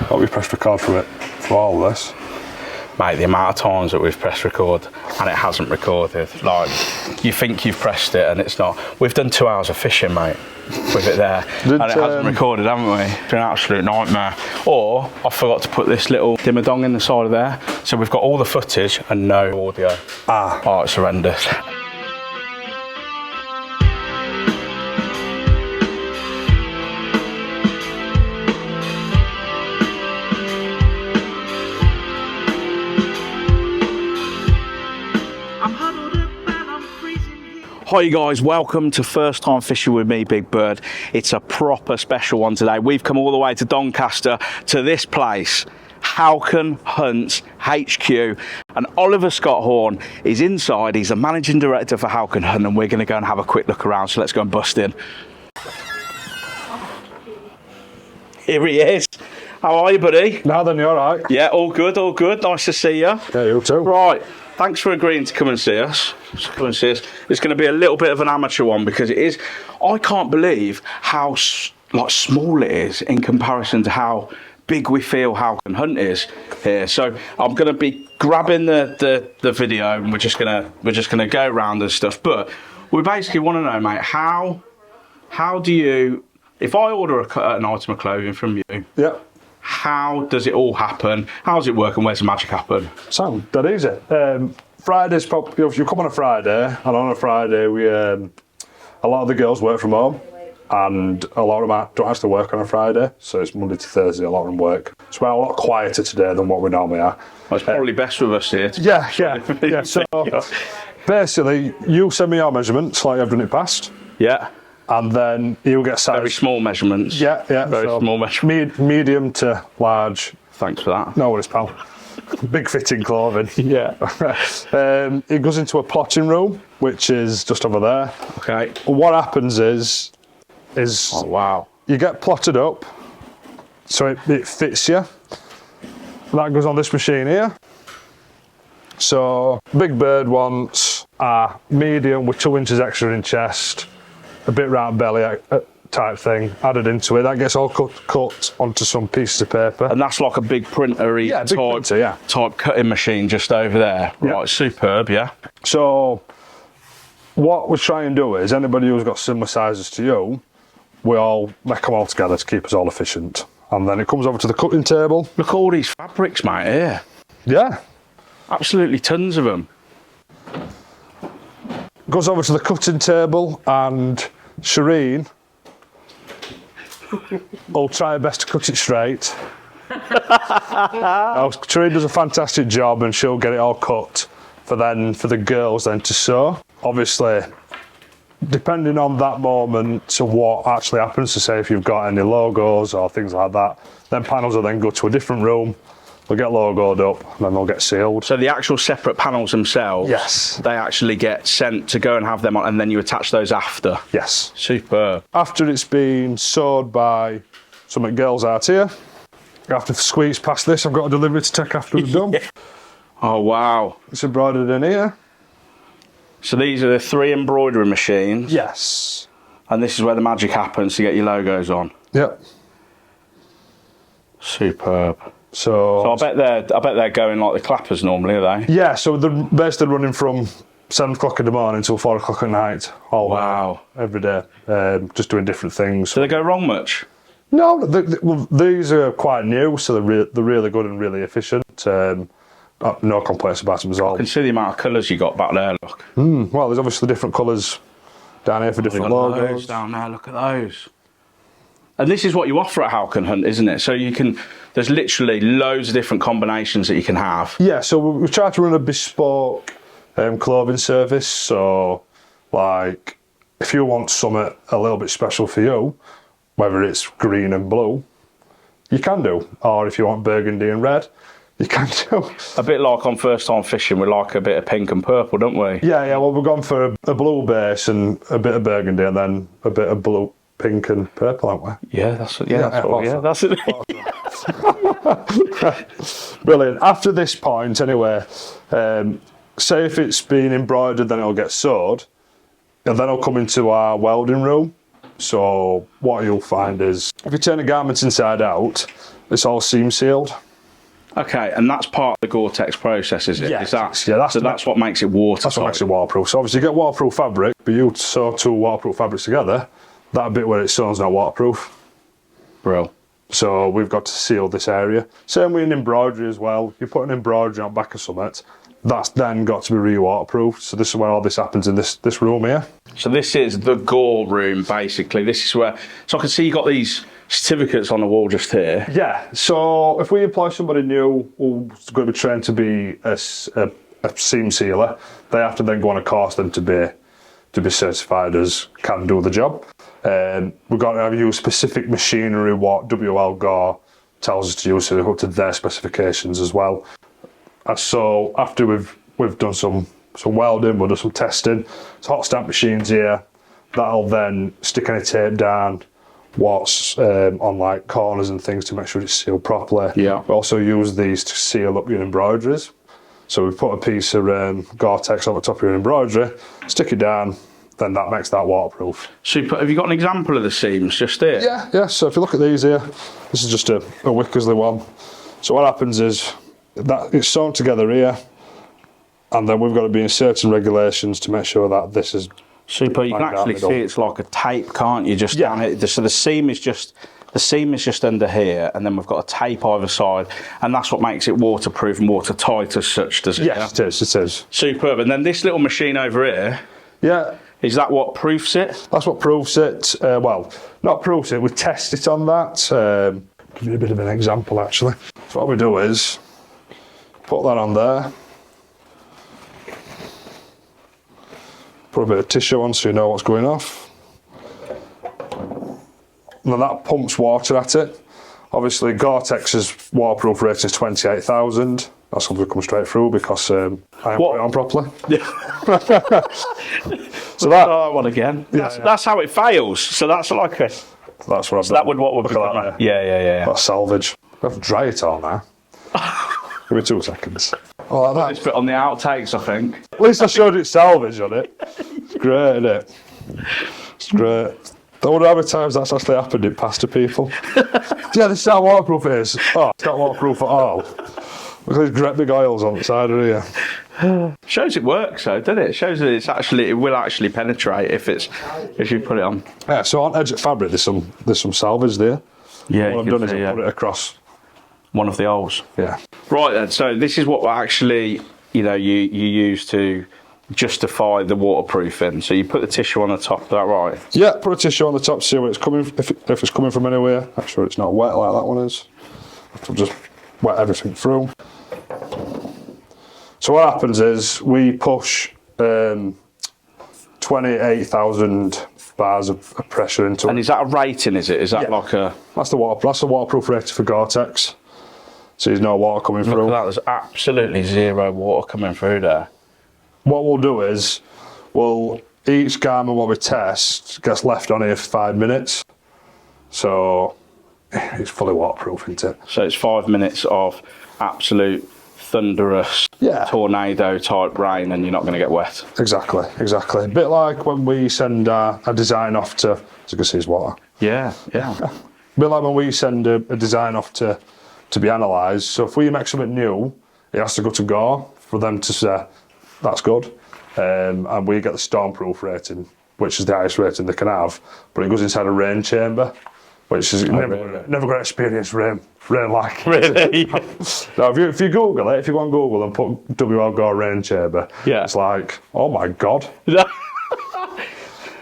Hope we pressed record for all this. Mate, the amount of times that we've pressed record and it hasn't recorded, like, you think you've pressed it and it's not. We've done 2 hours of fishing, mate, with it there, and it hasn't recorded, haven't we? It's been an absolute nightmare. Or, I forgot to put this little dimmer-dong in the side of there, so we've got all the footage and no audio. Oh, it's horrendous. Hi guys, welcome to First Time Fishing with me, Big Bird. It's a proper special one today. We've come all the way to Doncaster to this place, Halkon Hunt HQ, and Oliver Scotthorne is inside. He's the managing director for Halkon Hunt, and we're going to go and have a quick look around, so let's go and bust in. Here he is. How are you, buddy? Now then, you alright? Yeah, all good, all good. Nice to see you. Yeah, you too. Right. Thanks for agreeing to come and see us. It's going to be a little bit of an amateur one because it is. I can't believe how small it is in comparison to how big we feel Halkon Hunt is here. So I'm going to be grabbing the video and we're just gonna go around and stuff. But we basically want to know, mate, how do you, if I order an item of clothing from you? Yeah. How does it all happen? How does it work and where's the magic happen? Sound that easy. Fridays, you come on a Friday, and on a Friday we a lot of the girls work from home, and a lot of them don't actually work on a Friday, so it's Monday to Thursday. A lot of them work. So we're a lot quieter today than what we normally are. Well, it's probably best with us here. Yeah. So basically, you send me your measurements like I've done it past. Yeah. And then you'll get size. Very small measurements. Yeah. Very small measurements. Medium to large. Thanks for that. No worries, pal. Big fitting clothing. Yeah. It goes into a plotting room, which is just over there. Okay. What happens is oh wow, you get plotted up, so it fits you. That goes on this machine here. So Big Bird wants a medium with 2 inches extra in chest, a bit round belly type thing added into it. That gets all cut onto some pieces of paper. And that's like a big printer-y type cutting machine just over there. Yeah. Right, superb, yeah. So what we try and do is anybody who's got similar sizes to you, we all make them all together to keep us all efficient. And then it comes over to the cutting table. Look at all these fabrics, mate, here. Yeah. Absolutely tons of them. Goes over to the cutting table and Shireen will try her best to cut it straight. Shireen does a fantastic job and she'll get it all cut for the girls then to sew. Obviously, depending on that moment to what actually happens, to say if you've got any logos or things like that, then panels will then go to a different room. They'll get logoed up and then they'll get sealed. So the actual separate panels themselves, yes, they actually get sent to go and have them on, and then you attach those after? Yes. Superb. After it's been sewed by some girls out here, I have to squeeze past this. I've got a delivery to take after it's done. Oh wow. It's embroidered in here. So these are the 3 embroidery machines? Yes. And this is where the magic happens to get your logos on? Yep. Superb. So I bet they're going like the clappers normally, are they? Yeah, so they're basically running from 7 o'clock in the morning till 4 o'clock at night. Wow. Every day. Just doing different things. Do they go wrong much? No, well, these are quite new, so they're really good and really efficient. No complaints about them at all. I can see the amount of colours you got back there, look. Well, there's obviously different colours down here for different logos. Those down there, look at those. And this is what you offer at Halkon Hunt, isn't it? So there's literally loads of different combinations that you can have. Yeah, so we try to run a bespoke clothing service. So, like, if you want something a little bit special for you, whether it's green and blue, you can do. Or if you want burgundy and red, you can do. A bit like on First Time Fishing, we like a bit of pink and purple, don't we? Yeah, well, we've gone for a blue base and a bit of burgundy and then a bit of blue, pink and purple, aren't we? Yeah, that's it. Brilliant. After this point, anyway, say if it's been embroidered, then it'll get sewed, and then it'll come into our welding room. So what you'll find is, if you turn a garment inside out, It's all seam sealed. Okay, and that's part of the Gore-Tex process, is it? Yeah, Is that, that's what makes it watertight. That's what makes it waterproof. So obviously you get waterproof fabric, but you sew two waterproof fabrics together, that bit where it's sewn's not waterproof. Bro. So we've got to seal this area. Same with an embroidery as well. You put an embroidery on back of something, that's then got to be re-waterproof. So this is where all this happens in this room here. So this is the Gore room, basically. This is where, so I can see you got these certificates on the wall just here. Yeah, so if we employ somebody new who's going to be trained to be a seam sealer, they have to then go on a course then to be certified as can do the job. We've got to have use specific machinery what WL Gore tells us to use, so they're up to their specifications as well. And so after we've done some welding, we'll do some testing. It's hot stamp machines here. That'll then stick any tape down what's on like corners and things to make sure it's sealed properly. Yeah. We also use these to seal up your embroideries. So we put a piece of Gore-Tex on the top of your embroidery, stick it down, then that makes that waterproof. Super. Have you got an example of the seams just here? Yeah. So if you look at these here, this is just a Wickersley one. So what happens is that it's sewn together here, and then we've got to be in certain regulations to make sure that this is super. You can actually see it's like a tape, can't you? Just down it. So the seam is just under here, and then we've got a tape either side, and that's what makes it waterproof and watertight as such, does it? Yes, it is. Superb. And then this little machine over here. Yeah. Is that what proofs it? That's what proofs it. Well, not proofs it. We test it on that. Give you a bit of an example, actually. So what we do is put that on there. Put a bit of tissue on so you know what's going off. And then that pumps water at it. Obviously, Gore-Tex's waterproof rating is 28,000. That's something to come straight through because I haven't put it on properly. So that one again. That's how it fails. So that's like a. That's what I've done. That would what would be that. Yeah. That's salvage. We have to dry it all now. Give me 2 seconds. Oh, like that. It's put on the outtakes, I think. At least I showed it salvage on it. It's great, isn't it? It's great. I wonder how many times that's actually happened in past to people. Yeah, this is how waterproof it is. Oh, it's not waterproof at all. Look at these great big oils on the side of here. Shows it works though, doesn't it? It shows that it will actually penetrate if you put it on. Yeah, so on edge of fabric there's some salvage there. Yeah. What I've done is I've put it across one of the holes. Yeah. Right then, so this is what actually you use to justify the waterproofing. So you put the tissue on the top, is that right? Yeah, put a tissue on the top to see where it's coming, if it's coming from anywhere. Make sure it's not wet like that one is. So just wet everything through. So what happens is we push 28,000 bars of pressure into it. And is that a rating, is it? Is that like a... That's the waterproof rating for Gore-Tex. So there's no water coming through. Look at that, there's absolutely zero water coming through there. What we'll do is, each garment what we test gets left on here for 5 minutes. So it's fully waterproof, isn't it? So it's 5 minutes of absolute thunderous tornado type rain and you're not going to get wet. Exactly. A bit like when we send a design off to, as you can see, it's water. Yeah. A bit like when we send a design off to be analysed. So if we make something new, it has to go to Gore for them to say, that's good. And we get the stormproof rating, which is the highest rating they can have, but it goes inside a rain chamber, which is never going to experience rain like. Really? Now, if you Google it, if you go on Google and put WL Gore rain chamber, it's like, oh my God.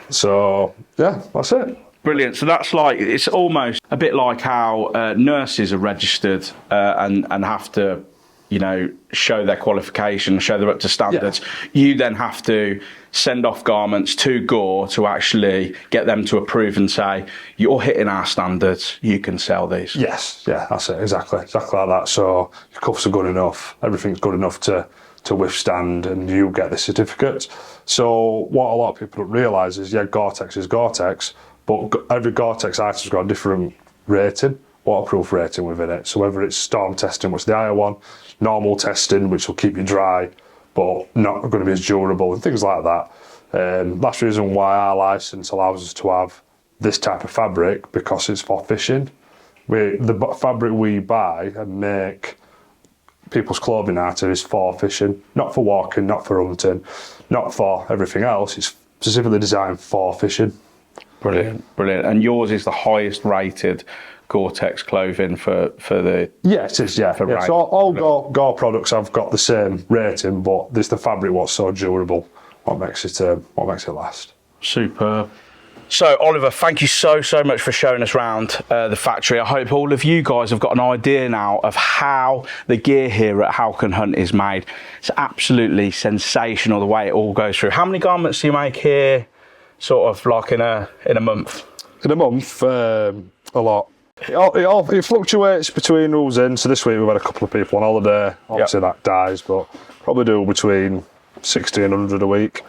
So, yeah, that's it. Brilliant. So that's like, it's almost a bit like how nurses are registered and have to, show their qualification, show they're up to standards. You then have to send off garments to Gore to actually get them to approve and say, you're hitting our standards, you can sell these. Yes, that's it, exactly like that. So your cuffs are good enough, everything's good enough to withstand, and you get the certificate. So what a lot of people don't realise is, Gore-Tex is Gore-Tex, but every Gore-Tex item's got a different rating, waterproof rating within it. So whether it's storm testing, which is the higher one, normal testing, which will keep you dry, but not going to be as durable, and things like that. That's the reason why our licence allows us to have this type of fabric, because it's for fishing. The fabric we buy and make people's clothing out of is for fishing, not for walking, not for hunting, not for everything else. It's specifically designed for fishing. Brilliant, brilliant. And yours is the highest rated Gore-Tex clothing for the... Yeah, it is, yeah. So all Gore products have got the same rating, but there's the fabric what's so durable, what makes it last. Superb. So, Oliver, thank you so much for showing us around the factory. I hope all of you guys have got an idea now of how the gear here at Halkon Hunt is made. It's absolutely sensational the way it all goes through. How many garments do you make here, sort of like in a month? In a month, a lot. It fluctuates between who's in. So this week we've had a couple of people on holiday. Obviously that dies, but probably do between 60 and 100 a week.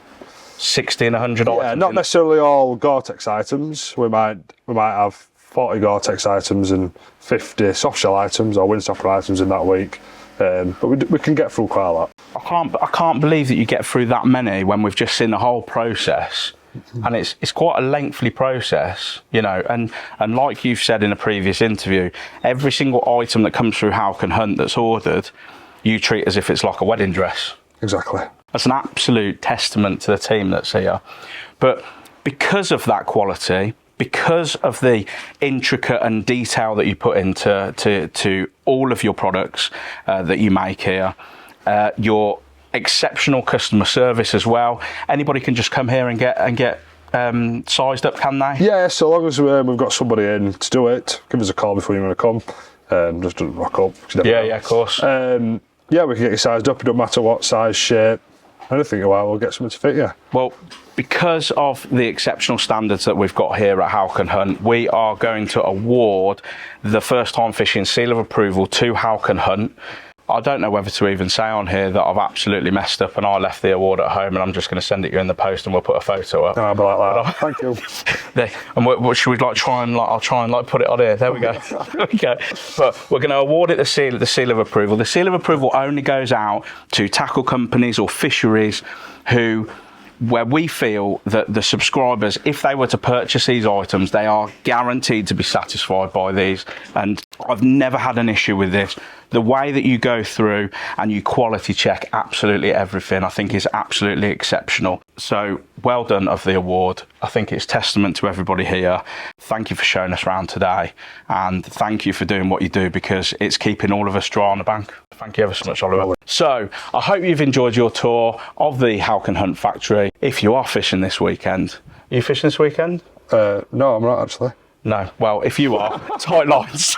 60 and 100 items? Yeah, not necessarily all Gore-Tex items. We might have 40 Gore-Tex items and 50 soft shell items or windstopper items in that week. But we can get through quite a lot. I can't believe that you get through that many when we've just seen the whole process. And it's quite a lengthy process, you know, and like you've said in a previous interview, every single item that comes through Halkon Hunt that's ordered, you treat as if it's like a wedding dress. Exactly. That's an absolute testament to the team that's here. But because of that quality, because of the intricate and detail that you put into all of your products that you make here, your exceptional customer service as well. Anybody can just come here and get sized up, can they? Yeah, so long as we've got somebody in to do it, give us a call before you want to come. Just don't rock up. Yeah, of course. Yeah, we can get you sized up. It don't matter what size, shape, anything. We'll get something to fit you. Well, because of the exceptional standards that we've got here at Halkon Hunt, we are going to award the First Time Fishing Seal of Approval to Halkon Hunt. I don't know whether to even say on here that I've absolutely messed up and I left the award at home and I'm just going to send it you in the post and we'll put a photo up. No, I'll be like that. Thank you. And what should we I'll try and put it on here. There we go. There we go. But we're going to award it the seal of approval. The seal of approval only goes out to tackle companies or fisheries where we feel that the subscribers, if they were to purchase these items, they are guaranteed to be satisfied by these. And I've never had an issue with this. The way that you go through and you quality check absolutely everything, I think is absolutely exceptional. So well done of the award. I think it's testament to everybody here. Thank you for showing us around today. And thank you for doing what you do, because it's keeping all of us dry on the bank. Thank you ever so much, Oliver. So I hope you've enjoyed your tour of the Halkon Hunt Factory. If you are fishing this weekend, are you fishing this weekend? No, I'm not actually. No. Well, if you are, tight lines.